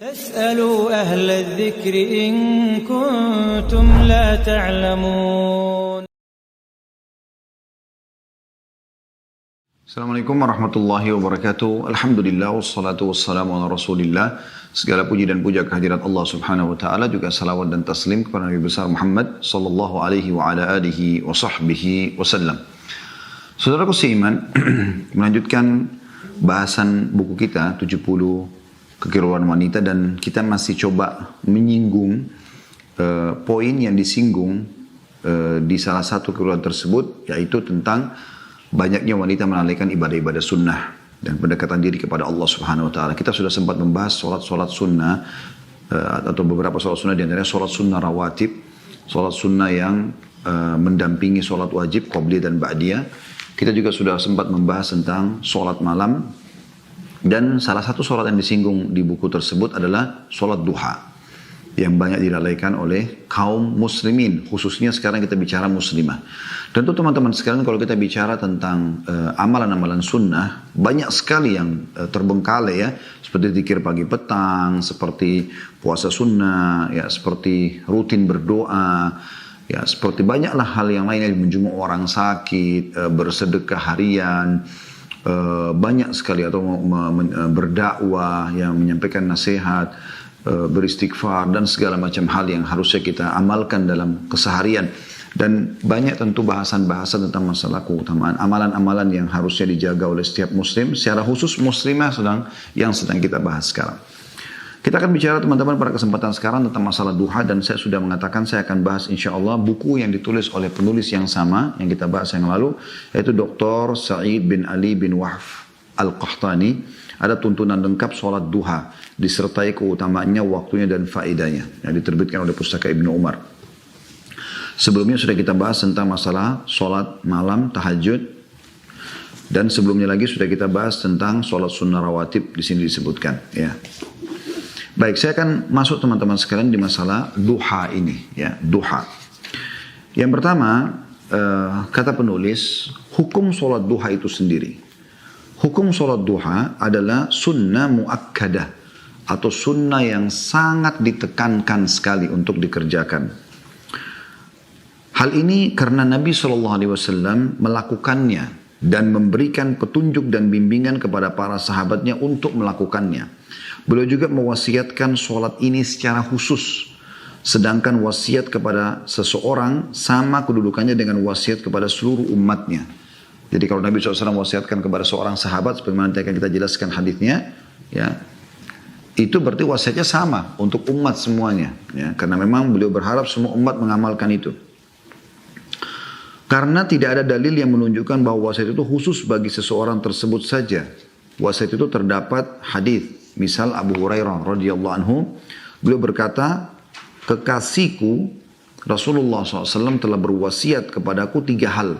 فاسألوا أهل الذكر إن كنتم لا تعلمون. Assalamualaikum warahmatullahi wabarakatuh. Alhamdulillah wassalatu wassalamu ala Rasulillah. Segala puji dan puja kehadirat Allah Subhanahu wa taala, juga salawat dan taslim kepada Nabi besar Muhammad sallallahu alaihi wa ala alihi wa sahbihi wasallam. Saudaraku seiman, melanjutkan bahasan buku kita 70 Kekeluaran Wanita, dan kita masih coba menyinggung poin yang disinggung di salah satu kekeluaran tersebut, yaitu tentang banyaknya wanita melalaikan ibadah-ibadah sunnah dan pendekatan diri kepada Allah Subhanahu wa taala. Kita sudah sempat membahas solat sunnah atau beberapa solat sunnah, di antaranya solat sunnah rawatib, solat sunnah yang mendampingi solat wajib qabliyah dan ba'diyah. Kita juga sudah sempat membahas tentang solat malam, dan salah satu solat yang disinggung di buku tersebut adalah solat duha yang banyak dilalaikan oleh kaum muslimin, khususnya sekarang kita bicara muslimah. Tentu teman-teman sekalian, kalau kita bicara tentang amalan-amalan sunnah, banyak sekali yang terbengkalai ya, seperti zikir pagi petang, seperti puasa sunnah, ya seperti rutin berdoa, ya seperti banyaklah hal yang lain, yang menjenguk orang sakit, bersedekah harian, banyak sekali, atau berdakwah, yang menyampaikan nasihat, beristighfar, dan segala macam hal yang harusnya kita amalkan dalam keseharian. Dan banyak tentu bahasan-bahasan tentang masalah keutamaan amalan-amalan yang harusnya dijaga oleh setiap muslim, secara khusus muslimah yang sedang kita bahas sekarang. Kita akan bicara teman-teman pada kesempatan sekarang tentang masalah duha, dan saya sudah mengatakan saya akan bahas insyaAllah buku yang ditulis oleh penulis yang sama yang kita bahas yang lalu, yaitu Dr. Sa'id bin Ali bin Wahf Al-Qahtani. Ada tuntunan lengkap solat duha, disertai keutamaannya, waktunya, dan faedahnya, yang diterbitkan oleh Pustaka Ibnu Umar. Sebelumnya sudah kita bahas tentang masalah solat malam, tahajud, dan sebelumnya lagi sudah kita bahas tentang solat sunnah rawatib, di sini disebutkan. Ya. Baik, saya akan masuk teman-teman sekalian di masalah duha ini, ya, duha. Yang pertama, kata penulis, hukum solat duha itu sendiri. Hukum solat duha adalah sunnah muakkadah, atau sunnah yang sangat ditekankan sekali untuk dikerjakan. Hal ini karena Nabi SAW melakukannya dan memberikan petunjuk dan bimbingan kepada para sahabatnya untuk melakukannya. Beliau juga mewasiatkan solat ini secara khusus. Sedangkan wasiat kepada seseorang sama kedudukannya dengan wasiat kepada seluruh umatnya. Jadi kalau Nabi SAW wasiatkan kepada seorang sahabat, seperti nanti akan kita jelaskan hadisnya, ya, itu berarti wasiatnya sama untuk umat semuanya. Ya, karena memang beliau berharap semua umat mengamalkan itu. Karena tidak ada dalil yang menunjukkan bahwa wasiat itu khusus bagi seseorang tersebut saja. Wasiat itu terdapat hadis. Misal Abu Hurairah radhiyallahu anhu, beliau berkata, kekasihku Rasulullah SAW telah berwasiat kepadaku 3 hal.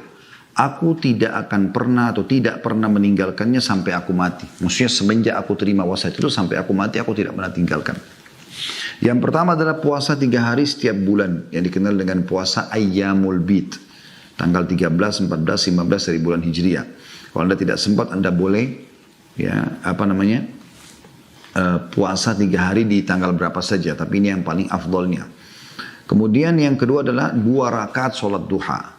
Aku tidak akan pernah atau tidak pernah meninggalkannya sampai aku mati. Maksudnya semenjak aku terima wasiat itu sampai aku mati, aku tidak pernah tinggalkan. Yang pertama adalah puasa 3 hari setiap bulan, yang dikenal dengan puasa Ayyamul Bid. Tanggal 13, 14, 15 dari bulan Hijriah. Kalau Anda tidak sempat, Anda boleh puasa 3 hari di tanggal berapa saja, tapi ini yang paling afdolnya. Kemudian yang kedua adalah 2 rakaat solat duha,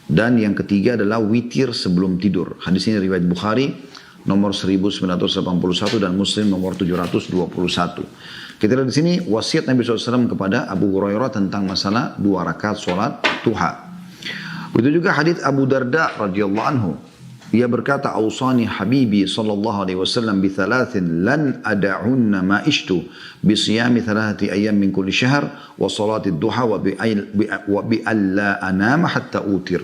dan yang ketiga adalah witir sebelum tidur. Hadis ini riwayat Bukhari nomor 1981 dan Muslim nomor 721. Kita lihat di sini wasiat Nabi SAW kepada Abu Hurairah tentang masalah 2 rakaat solat duha. Itu juga hadis Abu Darda radhiyallahu anhu. Ia berkata, "Ausani habibi sallallahu alaihi wasallam bi thalathin lan ada'unna ma ishtu bi siyami 3 ayyam min kulli syahr wa salati duha wa bi alla anama hatta utir."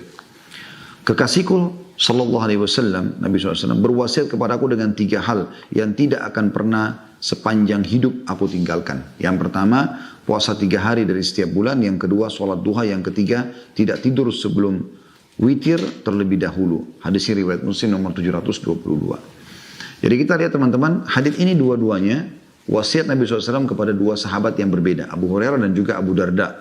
Kekasihku sallallahu alaihi wasallam, Nabi SAW berwasiat kepadaku dengan 3 hal yang tidak akan pernah sepanjang hidup aku tinggalkan. Yang pertama, puasa 3 hari dari setiap bulan. Yang kedua, salat duha. Yang ketiga, tidak tidur sebelum witir terlebih dahulu. Hadis ini riwayat Muslim nomor 722. Jadi kita lihat teman-teman, hadis ini dua-duanya wasiat Nabi SAW kepada 2 sahabat yang berbeda, Abu Hurairah dan juga Abu Darda.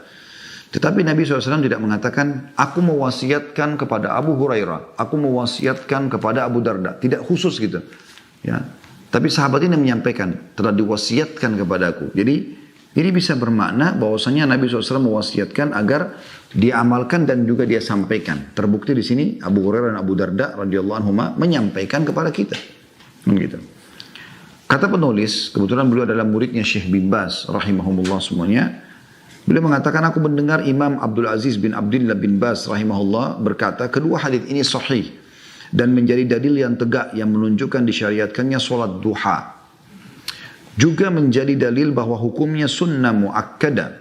Tetapi Nabi SAW tidak mengatakan, aku mewasiatkan kepada Abu Hurairah, aku mewasiatkan kepada Abu Darda. Tidak khusus gitu. Ya. Tapi sahabat ini menyampaikan, telah diwasiatkan kepadaku. Jadi ini bisa bermakna bahwasanya Nabi SAW mewasiatkan agar dia amalkan dan juga dia sampaikan. Terbukti di sini Abu Hurairah dan Abu Darda radhiyallahu anhuma menyampaikan kepada kita. Gitu. Kata penulis, kebetulan beliau adalah muridnya Syekh bin Baz rahimahumullah semuanya. Beliau mengatakan, aku mendengar Imam Abdul Aziz bin Abdullah bin Baz rahimahullah berkata, kedua hadis ini sahih dan menjadi dalil yang tegak yang menunjukkan disyariatkannya solat duha. Juga menjadi dalil bahwa hukumnya sunnah muakkadah.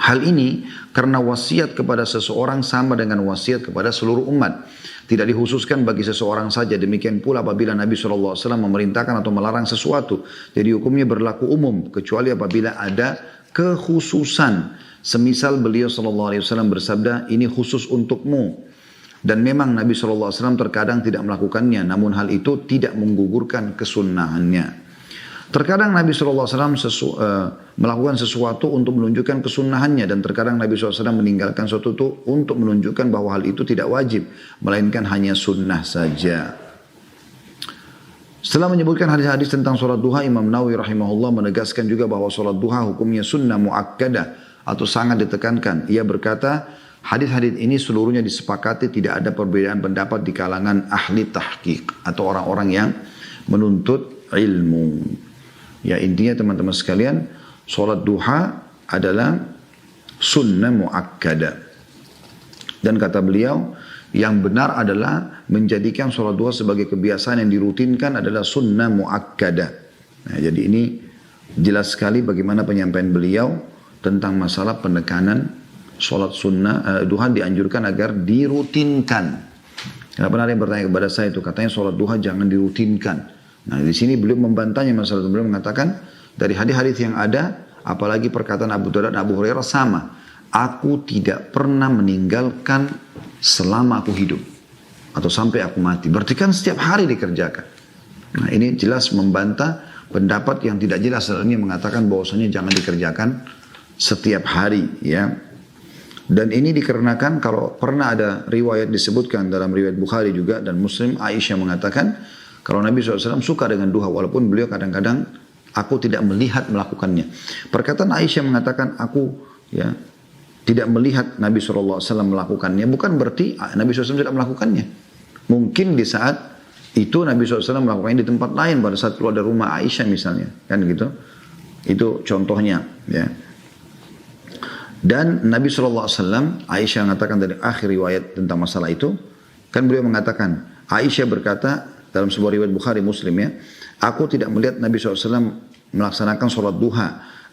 Hal ini karena wasiat kepada seseorang sama dengan wasiat kepada seluruh umat. Tidak dikhususkan bagi seseorang saja. Demikian pula apabila Nabi SAW memerintahkan atau melarang sesuatu. Jadi hukumnya berlaku umum. Kecuali apabila ada kekhususan. Semisal beliau SAW bersabda, ini khusus untukmu. Dan memang Nabi SAW terkadang tidak melakukannya. Namun hal itu tidak menggugurkan kesunnahannya. Terkadang Nabi SAW melakukan sesuatu untuk menunjukkan kesunahannya. Dan terkadang Nabi SAW meninggalkan sesuatu itu untuk menunjukkan bahwa hal itu tidak wajib. Melainkan hanya sunnah saja. Setelah menyebutkan hadis-hadis tentang sholat duha, Imam Nawawi rahimahullah menegaskan juga bahwa sholat duha hukumnya sunnah muakkadah atau sangat ditekankan. Ia berkata, hadis-hadis ini seluruhnya disepakati tidak ada perbedaan pendapat di kalangan ahli tahqiq atau orang-orang yang menuntut ilmu. Ya, intinya teman-teman sekalian, sholat duha adalah sunnah muakkadah. Dan kata beliau, yang benar adalah menjadikan sholat duha sebagai kebiasaan yang dirutinkan adalah sunnah muakkadah. Nah, jadi ini jelas sekali bagaimana penyampaian beliau tentang masalah penekanan sholat sunnah duha dianjurkan agar dirutinkan. Karena pernah ada yang bertanya kepada saya itu, katanya sholat duha jangan dirutinkan. Nah, di sini beliau membantahnya masalah itu. Beliau mengatakan dari hadis-hadis yang ada, apalagi perkataan Abu Darda dan Abu Hurairah sama. Aku tidak pernah meninggalkan selama aku hidup atau sampai aku mati. Berarti kan setiap hari dikerjakan. Nah, ini jelas membantah pendapat yang tidak jelas ini mengatakan bahwasanya jangan dikerjakan setiap hari, ya. Dan ini dikarenakan kalau pernah ada riwayat disebutkan dalam riwayat Bukhari juga dan Muslim, Aisyah mengatakan kalau Nabi SAW suka dengan duha walaupun beliau kadang-kadang aku tidak melihat melakukannya. Perkataan Aisyah mengatakan aku tidak melihat Nabi SAW melakukannya. Bukan berarti Nabi SAW tidak melakukannya. Mungkin di saat itu Nabi SAW melakukannya di tempat lain pada saat keluar dari rumah Aisyah misalnya. Kan gitu. Itu contohnya. Ya. Dan Nabi SAW, Aisyah mengatakan dari akhir riwayat tentang masalah itu. Kan beliau mengatakan, Aisyah berkata, dalam sebuah riwayat Bukhari Muslim ya, aku tidak melihat Nabi SAW melaksanakan sholat duha,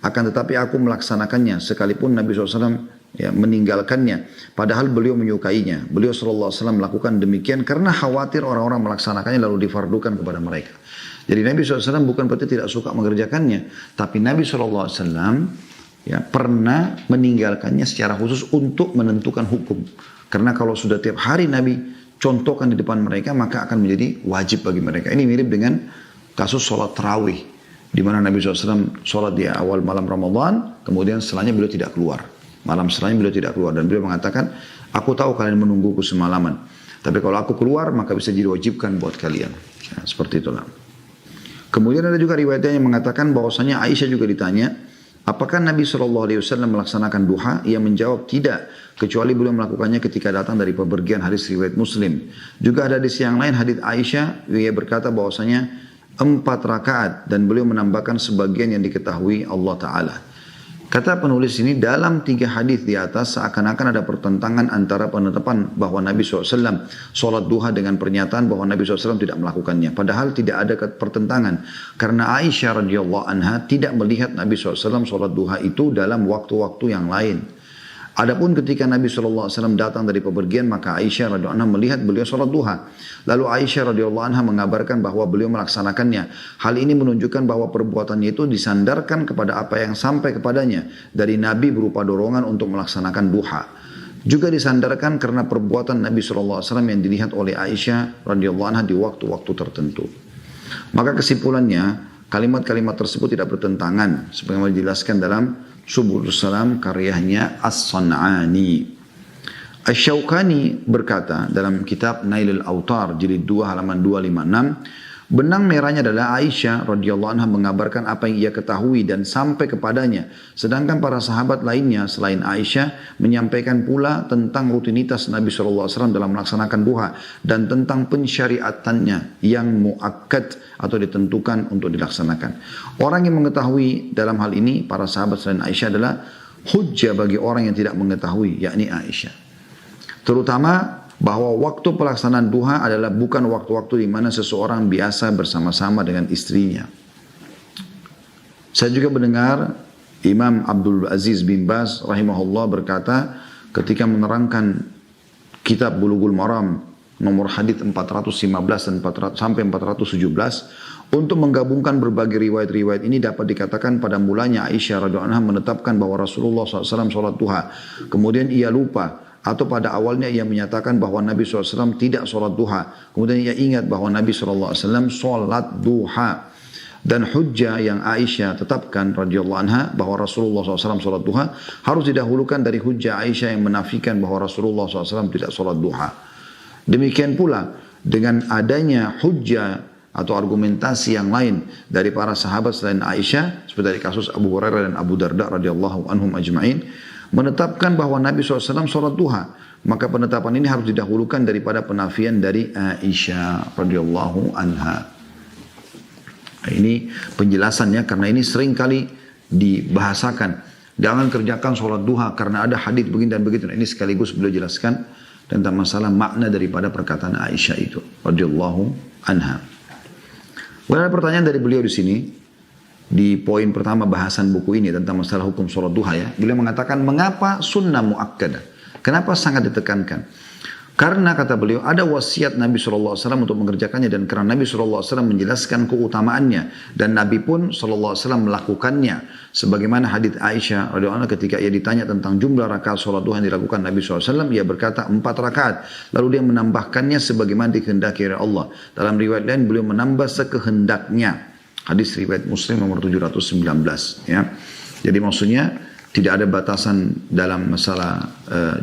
akan tetapi aku melaksanakannya sekalipun Nabi SAW meninggalkannya, padahal beliau menyukainya. Beliau SAW melakukan demikian karena khawatir orang-orang melaksanakannya lalu difardukan kepada mereka. Jadi Nabi SAW bukan berarti tidak suka mengerjakannya, tapi Nabi SAW pernah meninggalkannya secara khusus untuk menentukan hukum. Karena kalau sudah tiap hari Nabi contohkan di depan mereka, maka akan menjadi wajib bagi mereka. Ini mirip dengan kasus sholat tarawih, di mana Nabi SAW sholat di awal malam Ramadan, kemudian setelahnya beliau tidak keluar. Malam setelahnya beliau tidak keluar, dan beliau mengatakan, aku tahu kalian menungguku semalaman, tapi kalau aku keluar, maka bisa diwajibkan buat kalian. Ya, seperti itulah. Kemudian ada juga riwayatnya yang mengatakan bahwasanya Aisyah juga ditanya, apakah Nabi SAW melaksanakan duha? Ia menjawab tidak, kecuali beliau melakukannya ketika datang dari pepergian, hadis riwayat Muslim. Juga ada hadis yang lain, hadis Aisyah, ia berkata bahwasanya 4 rakaat dan beliau menambahkan sebagian yang diketahui Allah Ta'ala. Kata penulis ini, dalam 3 hadis di atas seakan-akan ada pertentangan antara penetapan bahwa Nabi SAW sholat duha dengan pernyataan bahwa Nabi SAW tidak melakukannya. Padahal tidak ada pertentangan. Karena Aisyah radhiyallahu anha tidak melihat Nabi SAW sholat duha itu dalam waktu-waktu yang lain. Adapun ketika Nabi SAW datang dari pepergian, maka Aisyah radhiyallahu anha melihat beliau sholat duha. Lalu Aisyah radhiyallahu anha mengabarkan bahwa beliau melaksanakannya. Hal ini menunjukkan bahwa perbuatannya itu disandarkan kepada apa yang sampai kepadanya dari Nabi berupa dorongan untuk melaksanakan duha. Juga disandarkan karena perbuatan Nabi SAW yang dilihat oleh Aisyah radhiyallahu anha di waktu-waktu tertentu. Maka kesimpulannya, kalimat-kalimat tersebut tidak bertentangan sebagaimana dijelaskan dalam Subulus Salam karyanya As-San'ani. Asy-Syaukani berkata dalam kitab Nailul Autar jilid 2 halaman 256, Benang merahnya adalah Aisyah radhiyallahu anha mengabarkan apa yang ia ketahui dan sampai kepadanya. Sedangkan para sahabat lainnya selain Aisyah menyampaikan pula tentang rutinitas Nabi SAW dalam melaksanakan duha dan tentang pensyariatannya yang muakkad atau ditentukan untuk dilaksanakan. Orang yang mengetahui dalam hal ini para sahabat selain Aisyah adalah hujjah bagi orang yang tidak mengetahui, yakni Aisyah. Terutama bahwa waktu pelaksanaan duha adalah bukan waktu-waktu di mana seseorang biasa bersama-sama dengan istrinya. Saya juga mendengar Imam Abdul Aziz bin Baz rahimahullah berkata ketika menerangkan kitab Bulughul Maram nomor hadits 415 dan 400, sampai 417 untuk menggabungkan berbagai riwayat-riwayat ini dapat dikatakan pada mulanya Aisyah radhiyallahu anha menetapkan bahwa Rasulullah SAW sholat duha. Kemudian ia lupa. Atau pada awalnya ia menyatakan bahwa Nabi SAW tidak sholat duha. Kemudian ia ingat bahwa Nabi SAW sholat duha. Dan hujjah yang Aisyah tetapkan radhiyallahu anha bahwa Rasulullah SAW sholat duha harus didahulukan dari hujjah Aisyah yang menafikan bahwa Rasulullah SAW tidak sholat duha. Demikian pula dengan adanya hujjah atau argumentasi yang lain dari para sahabat selain Aisyah seperti dari kasus Abu Hurairah dan Abu Darda radhiyallahu anhum ajma'in menetapkan bahwa Nabi SAW sholat duha, maka penetapan ini harus didahulukan daripada penafian dari Aisyah radhiyallahu anha. Ini penjelasannya karena ini sering kali dibahasakan. Jangan kerjakan sholat duha karena ada hadis begini dan begitu. Nah, ini sekaligus beliau jelaskan tentang masalah makna daripada perkataan Aisyah itu radhiyallahu anha. Ada pertanyaan dari beliau di sini. Di poin pertama bahasan buku ini tentang masalah hukum sholat duha ya. Beliau mengatakan mengapa sunnah muakkadah? Kenapa sangat ditekankan? Karena kata beliau ada wasiat Nabi SAW untuk mengerjakannya dan karena Nabi SAW menjelaskan keutamaannya dan Nabi pun SAW melakukannya. Sebagaimana hadits Aisyah radhiyallahu anha ketika ia ditanya tentang jumlah rakaat sholat duha yang dilakukan Nabi SAW, ia berkata 4 rakaat. Lalu dia menambahkannya sebagaimana dikehendaki oleh Allah. Dalam riwayat lain beliau menambah sekehendaknya. Hadis riwayat Muslim nomor 719 ya. Jadi maksudnya tidak ada batasan dalam masalah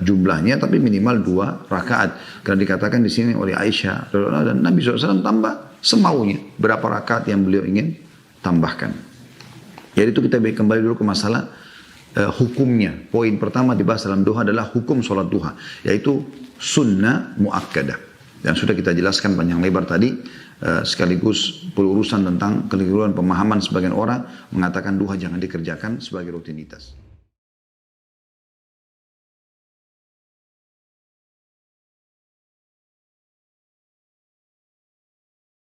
jumlahnya tapi minimal 2 rakaat. Karena dikatakan di sini oleh Aisyah dan Nabi SAW tambah semaunya berapa rakaat yang beliau ingin tambahkan. Jadi itu kita kembali dulu ke masalah hukumnya. Poin pertama dibahas dalam duha adalah hukum sholat duha, yaitu sunnah muakkadah. Dan sudah kita jelaskan panjang lebar tadi. Sekaligus pelurusan tentang keliruan pemahaman sebagian orang mengatakan duha jangan dikerjakan sebagai rutinitas.